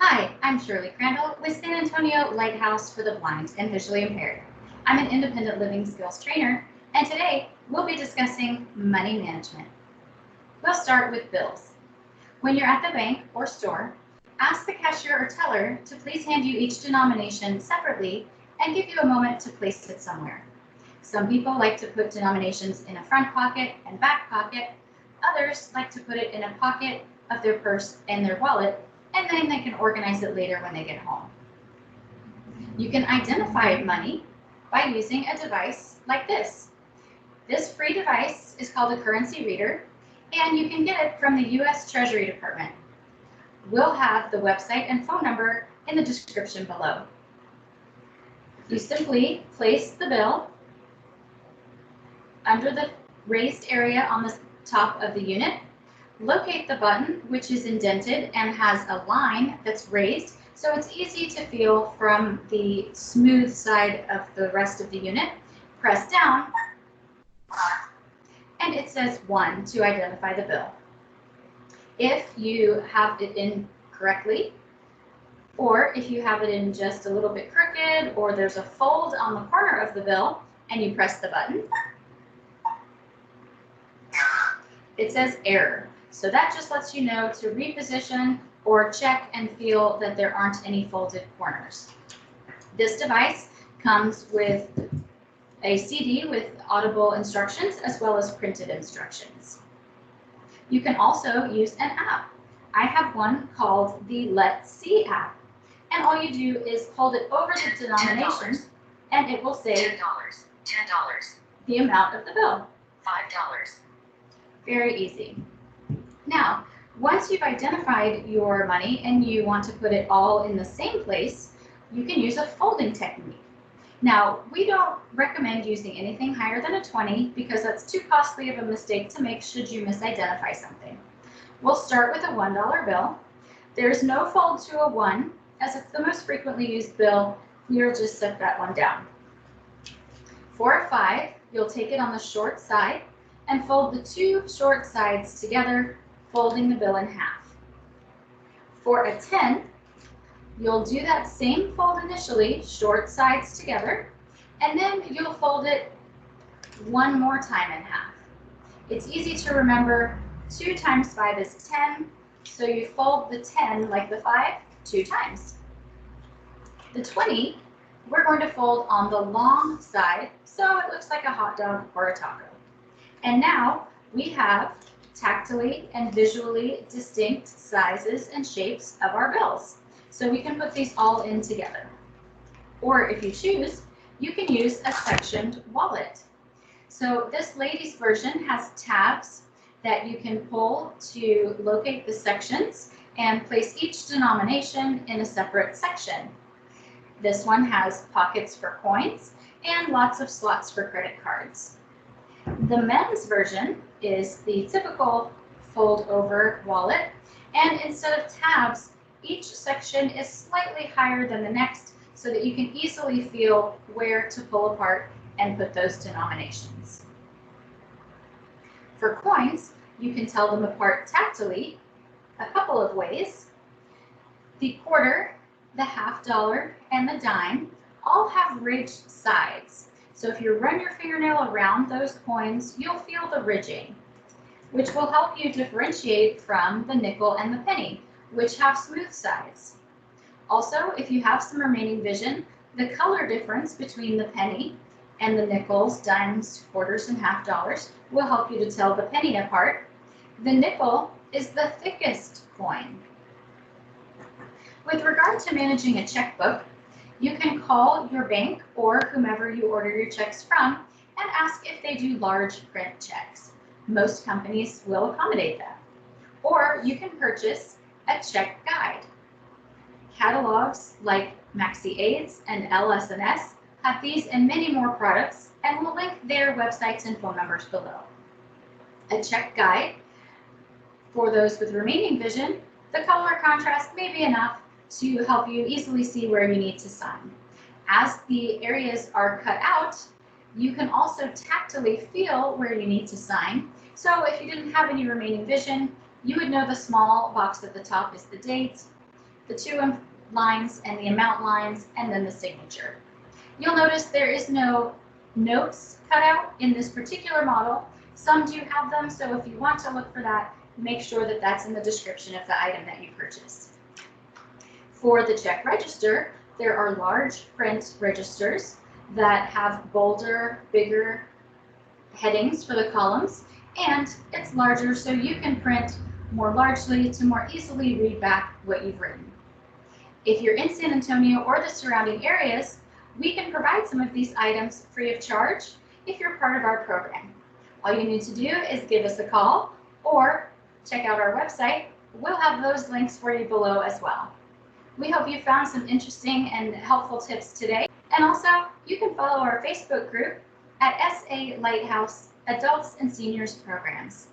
Hi, I'm Shirley Crandall with San Antonio Lighthouse for the Blind and Visually Impaired. I'm an independent living skills trainer, and today we'll be discussing money management. We'll start with bills. When you're at the bank or store, ask the cashier or teller to please hand you each denomination separately and give you a moment to place it somewhere. Some people like to put denominations in a front pocket and back pocket. Others like to put it in a pocket of their purse and their wallet, and then they can organize it later when they get home. You can identify money by using a device like this. This free device is called a currency reader, and you can get it from the U.S. Treasury Department. We'll have the website and phone number in the description below. You simply place the bill under the raised area on the top of the unit. Locate the button, which is indented and has a line that's raised, so it's easy to feel from the smooth side of the rest of the unit. Press down, and it says 1 to identify the bill. If you have it in correctly, or if you have it in just a little bit crooked, or there's a fold on the corner of the bill, and you press the button, it says error. So that just lets you know to reposition or check and feel that there aren't any folded corners. This device comes with a CD with audible instructions as well as printed instructions. You can also use an app. I have one called the Let's See app. And all you do is hold it over the denomination and it will say $10, the amount of the bill. $5. Very easy. Now, once you've identified your money and you want to put it all in the same place, you can use a folding technique. Now, we don't recommend using anything higher than a 20 because that's too costly of a mistake to make should you misidentify something. We'll start with a $1 bill. There's no fold to a 1, as it's the most frequently used bill. We'll just set that one down. For a 5, you'll take it on the short side and fold the two short sides together, folding the bill in half. For a 10, you'll do that same fold initially, short sides together, and then you'll fold it one more time in half. It's easy to remember 2 times 5 is 10, so you fold the 10 like the 5 2 times. The 20, we're going to fold on the long side, so it looks like a hot dog or a taco. And now we have tactily and visually distinct sizes and shapes of our bills. So we can put these all in together. Or if you choose, you can use a sectioned wallet. So this lady's version has tabs that you can pull to locate the sections and place each denomination in a separate section. This one has pockets for coins and lots of slots for credit cards. The men's version is the typical fold over wallet, and instead of tabs, each section is slightly higher than the next so that you can easily feel where to pull apart and put those denominations. For coins, you can tell them apart tactily a couple of ways. The quarter, the half dollar, and the dime all have ridged sides. So if you run your fingernail around those coins, you'll feel the ridging, which will help you differentiate from the nickel and the penny, which have smooth sides. Also, if you have some remaining vision, the color difference between the penny and the nickels, dimes, quarters, and half dollars will help you to tell the penny apart. The nickel is the thickest coin. With regard to managing a checkbook, you can call your bank or whomever you order your checks from and ask if they do large print checks. Most companies will accommodate that. Or you can purchase a check guide. Catalogs like Maxi Aids and LS&S have these and many more products, and we'll link their websites and phone numbers below. A check guide, for those with remaining vision, the color contrast may be enough to help you easily see where you need to sign. As the areas are cut out, you can also tactily feel where you need to sign. So if you didn't have any remaining vision, you would know the small box at the top is the date, the two lines and the amount lines, and then the signature. You'll notice there is no notes cut out in this particular model. Some do have them, so if you want to look for that, make sure that that's in the description of the item that you purchased. For the check register, there are large print registers that have bolder, bigger headings for the columns, and it's larger so you can print more largely to more easily read back what you've written. If you're in San Antonio or the surrounding areas, we can provide some of these items free of charge if you're part of our program. All you need to do is give us a call or check out our website. We'll have those links for you below as well. We hope you found some interesting and helpful tips today. And also, you can follow our Facebook group at SA Lighthouse Adults and Seniors Programs.